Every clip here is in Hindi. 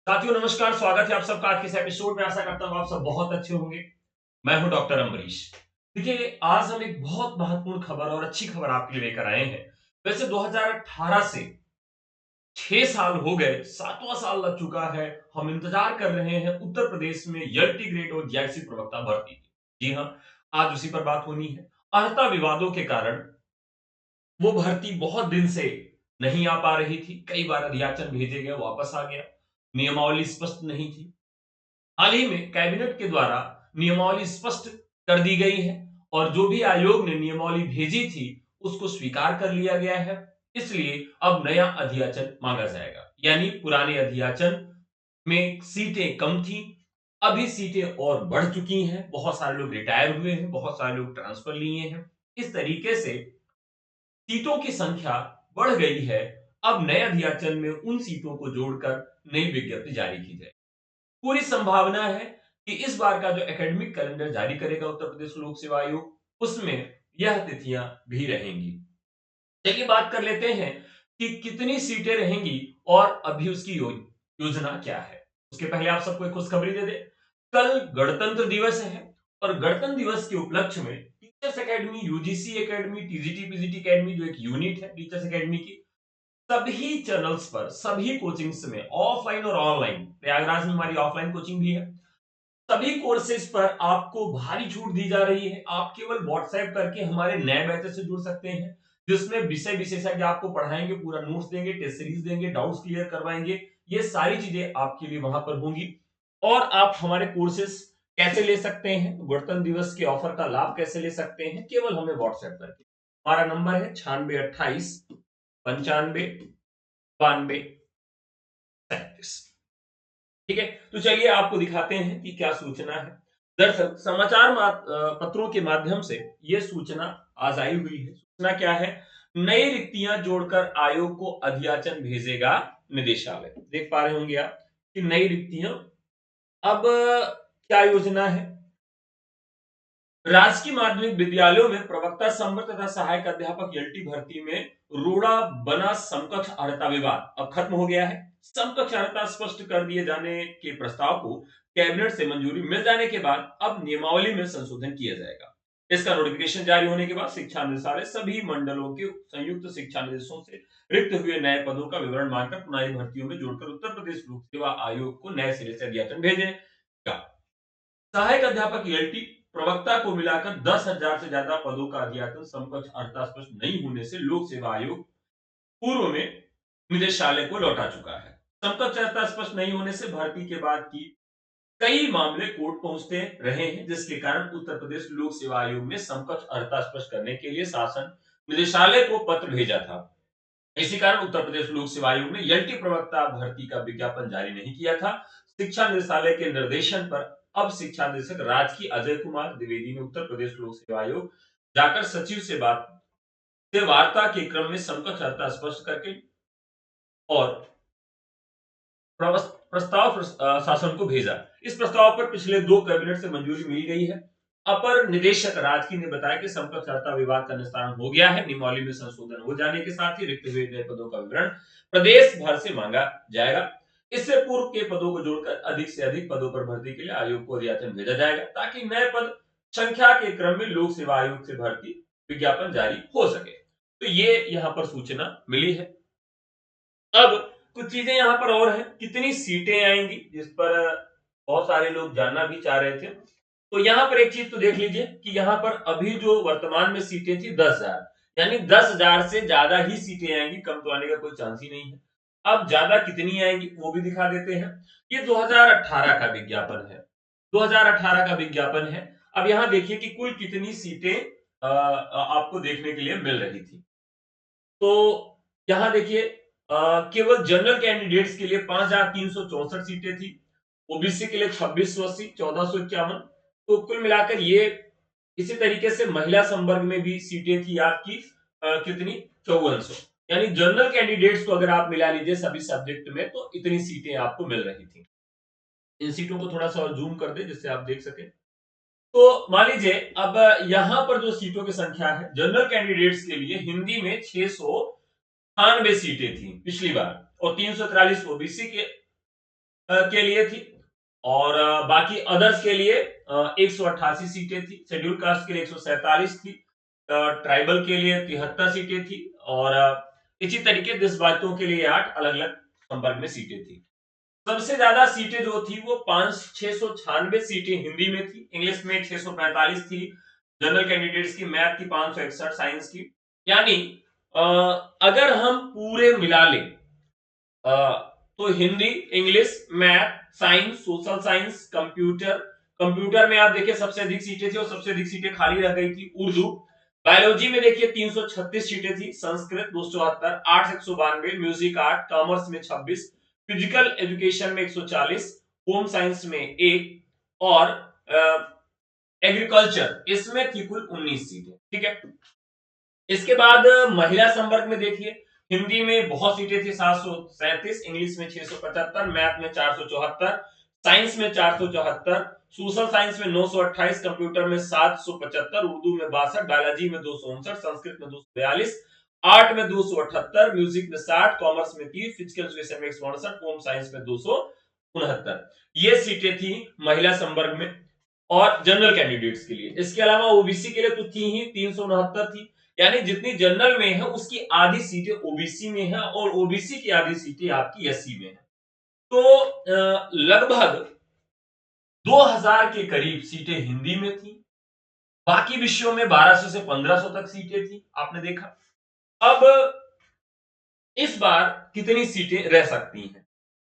साथियों नमस्कार, स्वागत है आप सबका आज के इस एपिसोड में। आशा करता हूँ आप सब बहुत अच्छे होंगे। मैं हूं डॉक्टर अम्बरीश। देखिए, आज हम एक बहुत महत्वपूर्ण खबर और अच्छी खबर आपके लिए लेकर आए हैं। वैसे 2018 से 6 साल हो गए, 7वां साल लग चुका है। हम इंतजार कर रहे हैं उत्तर प्रदेश में एलटी ग्रेड और जेआईसी प्रवक्ता भर्ती की। जी हाँ, आज उसी पर बात होनी है। अर्हता विवादों के कारण वो भर्ती बहुत दिन से नहीं आ पा रही थी। कई बार अधियाचन भेजे गए, वापस आ गया। नियमावली स्पष्ट नहीं थी। हाल ही में कैबिनेट के द्वारा नियमावली स्पष्ट कर दी गई है और जो भी आयोग ने नियमावली भेजी थी उसको स्वीकार कर लिया गया है। इसलिए अब नया अध्याचन मांगा जाएगा। यानी पुराने अध्याचन में सीटें कम थी, अभी सीटें और बढ़ चुकी हैं। बहुत सारे लोग रिटायर हुए हैं, बहुत सारे लोग ट्रांसफर लिए हैं। इस तरीके से सीटों की संख्या बढ़ गई है। अब नए अध्याचन में उन सीटों को जोड़कर नई विज्ञप्ति जारी की जाए। पूरी संभावना है कि इस बार का जो एकेडमिक कैलेंडर जारी करेगा उत्तर प्रदेश लोक सेवा आयोग, उसमें यह तिथियां भी रहेंगी। चलिए बात कर लेते हैं कि कितनी सीटें रहेंगी और अभी उसकी योजना क्या है। उसके पहले आप सबको एक खुशखबरी दे दे। कल गणतंत्र दिवस है और गणतंत्र दिवस के उपलक्ष्य में teachers academy, UGC academy, TGT PGT academy जो एक यूनिट है टीचर्स एकेडमी की, सभी चैनल्स पर, सभी कोचिंग्स में, ऑफलाइन और ऑनलाइन, प्रयागराज में हमारी ऑफलाइन कोचिंग भी है, सभी कोर्सेज पर आपको भारी छूट दी जा रही है। आप केवल व्हाट्सएप करके हमारे नए बैचेस से जुड़ सकते हैं, जिसमें विषय विशेषज्ञ आपको पढ़ाएंगे, पूरा नोट्स देंगे, टेस्ट सीरीज देंगे, डाउट्स क्लियर करवाएंगे। ये सारी चीजें आपके लिए वहां पर होंगी। और आप हमारे कोर्सेज कैसे ले सकते हैं, गणतंत्र दिवस के ऑफर का लाभ कैसे ले सकते हैं, केवल हमें व्हाट्सएप करके। हमारा नंबर है 9628 95 92 37। ठीक है, तो चलिए आपको दिखाते हैं कि क्या सूचना है। दरअसल समाचार पत्रों के माध्यम से यह सूचना आज आई हुई है। सूचना क्या है? नई रिक्तियां जोड़कर आयोग को अध्याचन भेजेगा निदेशालय। देख पा रहे होंगे आप कि नई रिक्तियां। अब क्या योजना है? राजकीय माध्यमिक विद्यालयों में प्रवक्ता संवर तथा सहायक अध्यापक एलटी भर्ती में रोड़ा बना समकक्ष अर्हता विवाद अब खत्म हो गया है। समकक्ष अर्हता स्पष्ट कर दिए जाने के प्रस्ताव को कैबिनेट से मंजूरी मिल जाने के बाद अब नियमावली में संशोधन किया जाएगा। इसका नोटिफिकेशन जारी होने के बाद शिक्षा निदेशालय सभी मंडलों के संयुक्त शिक्षा निदेशों से रिक्त हुए नए पदों का विवरण मांगकर पुरानी भर्तियों में जोड़कर उत्तर प्रदेश लोक सेवा आयोग को नए सिरे से अध्याचन भेजेगा। सहायक अध्यापक एलटी प्रवक्ता को मिलाकर 10,000 से ज्यादा पदों का अध्यापन समकक्ष अर्हता स्पष्ट नहीं होने से लोक सेवा आयोग पूर्व में निदेशालय को लौटा चुका है। समकक्ष अर्हता स्पष्ट नहीं होने से भर्ती के बाद की कई मामले कोर्ट पहुंचते रहे हैं, जिसके कारण उत्तर प्रदेश लोक सेवा आयोग ने समकक्ष अर्हता स्पष्ट करने के लिए शासन निदेशालय को पत्र भेजा था। इसी कारण उत्तर प्रदेश लोक सेवा आयोग ने एलटी प्रवक्ता भर्ती का विज्ञापन जारी नहीं किया था। शिक्षा निदेशालय के निर्देशन पर अब शिक्षा निदेशक राजकीय अजय कुमार द्विवेदी ने उत्तर प्रदेश लोक सेवा आयोग जाकर सचिव से वार्ता के क्रम में समकक्ष अर्हता स्पष्ट करके और प्रस्ताव शासन को भेजा। इस प्रस्ताव पर पिछले 2 कैबिनेट से मंजूरी मिल गई है। अपर निदेशक राजकीय ने बताया कि समकक्ष अर्हता विवाद का निस्तारण हो गया है। नियमावली में संशोधन हो जाने के साथ ही रिक्त हुए नए पदों का विवरण प्रदेश भर से मांगा जाएगा। इससे पूर्व के पदों को जोड़कर अधिक से अधिक पदों पर भर्ती के लिए आयोग को अध्याचन भेजा जाएगा, ताकि नए पद संख्या के क्रम में लोक सेवा आयोग से भर्ती विज्ञापन जारी हो सके। तो ये यहाँ पर सूचना मिली है। अब कुछ चीजें यहाँ पर और हैं, कितनी सीटें आएंगी, जिस पर बहुत सारे लोग जानना भी चाह रहे थे। तो यहाँ पर एक चीज तो देख लीजिए कि यहाँ पर अभी जो वर्तमान में सीटें थी 10,000, यानी 10,000 से ज्यादा ही सीटें आएंगी, कम तो आने का कोई चांस ही नहीं है। अब ज्यादा कितनी आएंगी वो भी दिखा देते हैं। ये 2018 का विज्ञापन है। 2018 का विज्ञापन है। अब यहाँ देखिए कि कुल कितनी सीटें आपको देखने के लिए मिल रही थी। तो यहाँ देखिए केवल जनरल कैंडिडेट्स के लिए 5,364 सीटें थी, ओबीसी के लिए 2680, 1451। तो कुल मिलाकर ये इसी तरीके से महिला संवर्ग में भी सीटें थी आपकी कितनी 5400। यानी जनरल कैंडिडेट्स को अगर आप मिला लीजिए सभी सब्जेक्ट में तो इतनी सीटें आपको मिल रही थी। इन सीटों को थोड़ा सा और जूम कर दे जिससे आप देख सके। तो मान लीजिए अब यहाँ पर जो सीटों की संख्या है जनरल कैंडिडेट्स के लिए, हिंदी में 698 सीटें थी पिछली बार और 343 ओबीसी के के लिए थी और बाकी अदर्स के लिए 188 सीटें थी, शेड्यूल कास्ट के लिए 147 थी, ट्राइबल के लिए 73 सीटें थी और इसी तरीके देशवासियों के लिए 8 अलग अलग संवर्ग में सीटें थी। सबसे ज्यादा सीटें जो थी वो 696 सीटें हिंदी में थी, इंग्लिश में 645 थी, जनरल कैंडिडेट्स की मैथ की 561, साइंस की। यानी अगर हम पूरे मिला लें तो Hindi, English, math, science, social science, computer, computer में आप देखिए सबसे अधिक सीटें थी और सबसे अधिक सीटें खाली रह गई थी। उर्दू, बायोलॉजी में देखिए 336 सीटें थी, Sanskrit 274, arts 192, music art, commerce में 26, फिजिकल एजुकेशन में 140, होम साइंस में 1 और एग्रीकल्चर इसमें थी कुल 19 सीटें। ठीक है, इसके बाद महिला संवर्ग में देखिए हिंदी में बहुत सीटें थी 737, इंग्लिश में 675, मैथ में 474, साइंस में 474, सोशल साइंस में 928, कंप्यूटर में 775, उर्दू में 62, बायोलॉजी में 259, संस्कृत में 242, आर्ट में 278, म्यूजिक में 60, कॉमर्स में 30, फिजिकल एजुकेशन में 168, होम साइंस में 269। ये सीटें थी महिला संवर्ग में और जनरल कैंडिडेट्स के लिए। इसके अलावा ओबीसी के लिए तो थी ही 369 थी, यानी जितनी जनरल में है उसकी आधी सीटें ओबीसी में है और ओबीसी की आधी सीटें आपकी एससी में है। तो लगभग 2000 के करीब सीटें हिंदी में थी, बाकी विषयों में 1200 से 1500 तक सीटें थी, आपने देखा। अब इस बार कितनी सीटें रह सकती हैं,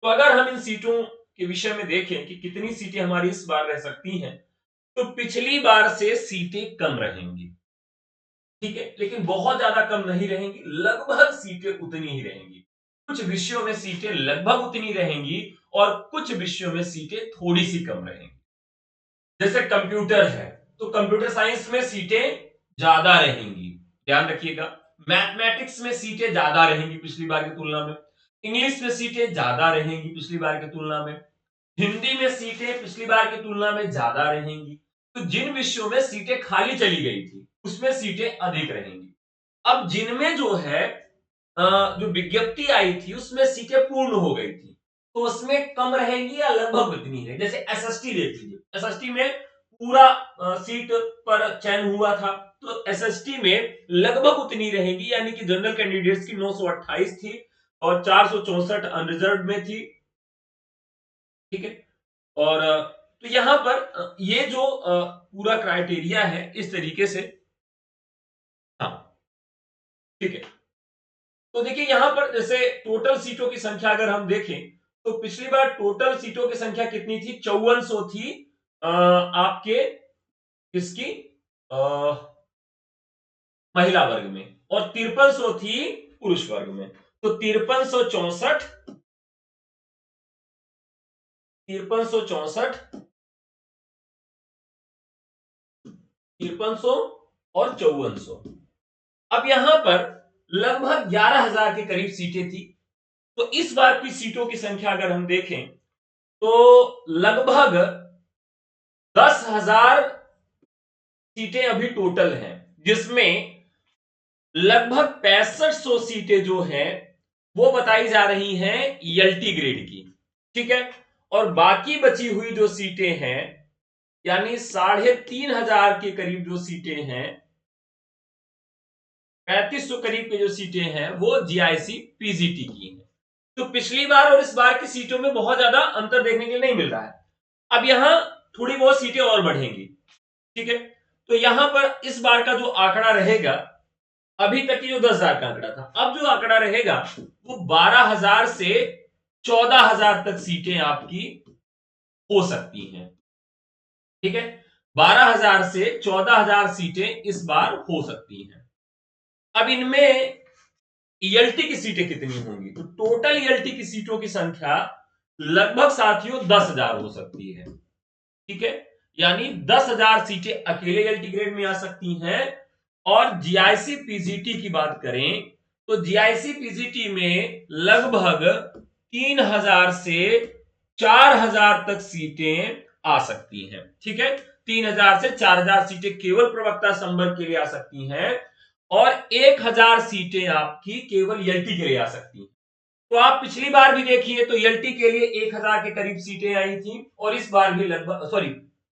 तो अगर हम इन सीटों के विषय में देखें कि कितनी सीटें हमारी इस बार रह सकती हैं, तो पिछली बार से सीटें कम रहेंगी। ठीक है, लेकिन बहुत ज्यादा कम नहीं रहेंगी, लगभग सीटें उतनी ही रहेंगी। कुछ विषयों में सीटें लगभग उतनी रहेंगी और कुछ विषयों में सीटें थोड़ी सी कम रहेंगी। जैसे कंप्यूटर है तो कंप्यूटर साइंस में सीटें ज्यादा रहेंगी, ध्यान रखिएगा। मैथमेटिक्स में सीटें ज्यादा रहेंगी पिछली बार की तुलना में, इंग्लिश में सीटें ज्यादा रहेंगी पिछली बार की तुलना में, हिंदी में सीटें पिछली बार की तुलना में ज्यादा रहेंगी। तो जिन विषयों में सीटें खाली चली गई थी उसमें सीटें अधिक रहेंगी। अब जिनमें जो है जो विज्ञप्ति आई थी उसमें सीटें पूर्ण हो गई थी तो उसमें कम रहेंगी या लगभग उतनी है। जैसे एसएसटी देख लीजिए, एसएसटी में पूरा सीट पर चयन हुआ था तो एसएसटी में लगभग उतनी रहेंगी, यानी कि जनरल कैंडिडेट्स की 928 थी और 464 अनरिजर्व में थी। ठीक है, और तो यहां पर ये जो पूरा क्राइटेरिया है इस तरीके से। हाँ, ठीक है, तो देखिए यहां पर जैसे टोटल सीटों की संख्या अगर हम देखें तो पिछली बार टोटल सीटों की संख्या कितनी थी, 5400 थी आपके किसकी महिला वर्ग में और 5300 थी पुरुष वर्ग में। तो 5364, 5364, 5300 और 5400। अब यहां पर लगभग 11,000 के करीब सीटें थी। तो इस बार की सीटों की संख्या अगर हम देखें तो लगभग 10,000 सीटें अभी टोटल हैं, जिसमें लगभग 6500 सीटें जो हैं वो बताई जा रही हैं ईएलटी ग्रेड की। ठीक है, और बाकी बची हुई जो सीटें हैं यानी 3,500 के करीब जो सीटें हैं, 3500 करीब के जो सीटें हैं वो जीआईसी पीजीटी की हैं। तो पिछली बार और इस बार की सीटों में बहुत ज्यादा अंतर देखने के लिए नहीं मिल रहा है। अब यहां थोड़ी बहुत सीटें और बढ़ेंगी। ठीक है, तो यहां पर इस बार का जो आंकड़ा रहेगा, अभी तक की जो 10,000 का आंकड़ा था, अब जो आंकड़ा रहेगा वो 12,000 से 14,000 तक सीटें आपकी हो सकती हैं। ठीक है, 12,000 से 14,000 सीटें इस बार हो सकती हैं। अब इनमें ईएलटी की सीटें कितनी होंगी, तो टोटल ईएलटी की सीटों की संख्या लगभग साथियों 10,000 हो सकती है। ठीक है, यानी 10,000 सीटें अकेले ईएलटी ग्रेड में आ सकती हैं। और जीआईसी पीजीटी की बात करें तो जीआईसी पीजीटी में लगभग 3,000 से 4,000 तक सीटें आ सकती हैं। ठीक है, 3,000 से 4,000 सीटें केवल प्रवक्ता संवर्ग के लिए आ सकती हैं और 1,000 सीटें आपकी केवल ईएलटी के लिए आ सकती हैं। तो आप पिछली बार भी देखिए तो एलटी के लिए 1000 के करीब सीटें आई थी और इस बार भी लगभग, सॉरी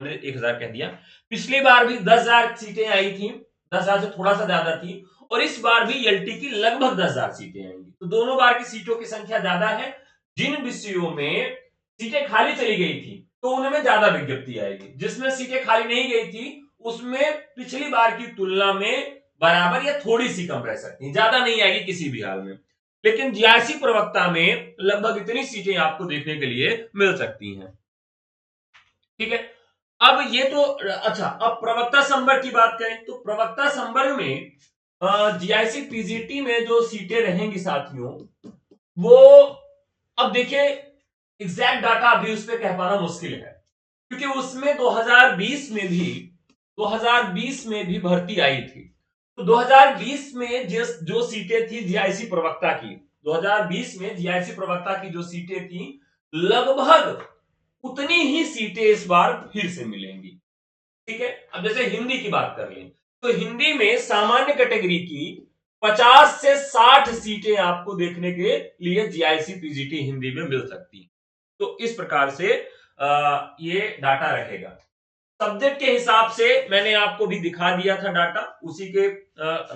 मैंने 1000 कह दिया, पिछली बार भी 10,000 सीटें आई थी, 10,000 से थोड़ा सा ज्यादा थी, और इस बार भी एलटी की लगभग 10,000 सीटें आएंगी। तो दोनों बार की सीटों की संख्या ज्यादा है। जिन विषयों में सीटें खाली चली गई थी तो उनमें ज्यादा विज्ञप्ति आएगी, जिसमें सीटें खाली नहीं गई थी उसमें पिछली बार की तुलना में बराबर या थोड़ी सी कम रह सकती है, ज्यादा नहीं आएगी किसी भी हाल में। लेकिन जीआईसी प्रवक्ता में लगभग इतनी सीटें आपको देखने के लिए मिल सकती हैं। ठीक है, अब ये तो अच्छा, अब प्रवक्ता संवर्ग की बात करें तो प्रवक्ता संवर्ग में जीआईसी पीजीटी में जो सीटें रहेंगी साथियों, वो अब देखिए एग्जैक्ट डाटा अभी उस पर कह पाना मुश्किल है, क्योंकि उसमें 2020 में भी 2020 में भी भर्ती आई थी। तो 2020 में जो सीटें थी जीआईसी प्रवक्ता की, 2020 में जीआईसी प्रवक्ता की जो सीटें थी लगभग उतनी ही सीटें इस बार फिर से मिलेंगी। ठीक है, अब जैसे हिंदी की बात कर लें तो हिंदी में सामान्य कैटेगरी की 50 से 60 सीटें आपको देखने के लिए जीआईसी पीजीटी हिंदी में मिल सकती हैं। तो इस प्रकार से ये डाटा रहेगा। सब्जेक्ट के हिसाब से मैंने आपको भी दिखा दिया था डाटा, उसी के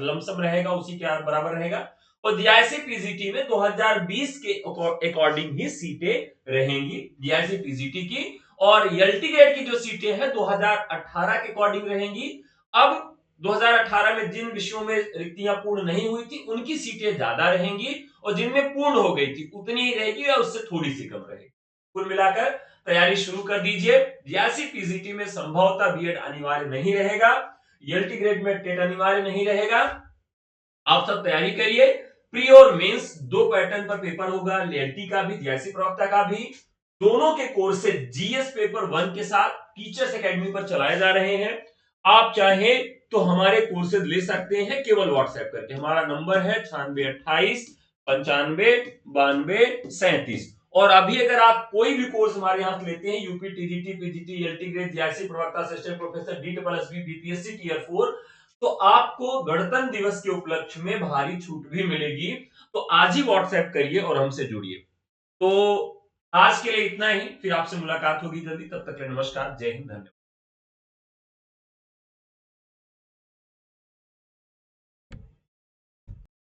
लमसम रहेगा, उसी के बराबर रहेगा। और जीआईसी पीजीटी में 2020 के अकॉर्डिंग ही सीटें रहेंगी जीआईसी पीजीटी की, और एलटी ग्रेड की जो सीटें हैं 2018 के अकॉर्डिंग रहेंगी। अब 2018 में जिन विषयों में रिक्तियां पूर्ण नहीं हुई थी उनकी सीटें ज्यादा रहेंगी, और जिनमें पूर्ण हो गई थी उतनी ही रहेगी या उससे थोड़ी सी कम रहेगी। कुल मिलाकर तैयारी शुरू कर दीजिए। जीआईसी पीजीटी में संभवतः बीएड अनिवार्य नहीं रहेगा, एलटी ग्रेड में टेट अनिवार्य नहीं रहेगा। आप सब तैयारी करिए। प्री और मेंस दो पैटर्न पर पेपर होगा, एलटी का भी जीआईसी प्रवक्ता का भी। दोनों के कोर्सेज जीएस पेपर 1 के साथ टीचर्स एकेडमी पर चलाए जा रहे हैं। आप चाहे तो हमारे कोर्सेज ले सकते हैं केवल व्हाट्सएप करके। हमारा नंबर है 9628 95 92 37। और अभी अगर आप कोई भी कोर्स हमारे यहां से लेते हैं, UP TGT PGT LT grade GIC प्रवक्ता assistant professor DSSB BPSC tier 4, तो आपको गणतंत्र दिवस के उपलक्ष्य में भारी छूट भी मिलेगी। तो आज ही व्हाट्सएप करिए और हमसे जुड़िए। तो आज के लिए इतना ही, फिर आपसे मुलाकात होगी जल्दी। तब तक के लिए नमस्कार, जय हिंद, धन्यवाद।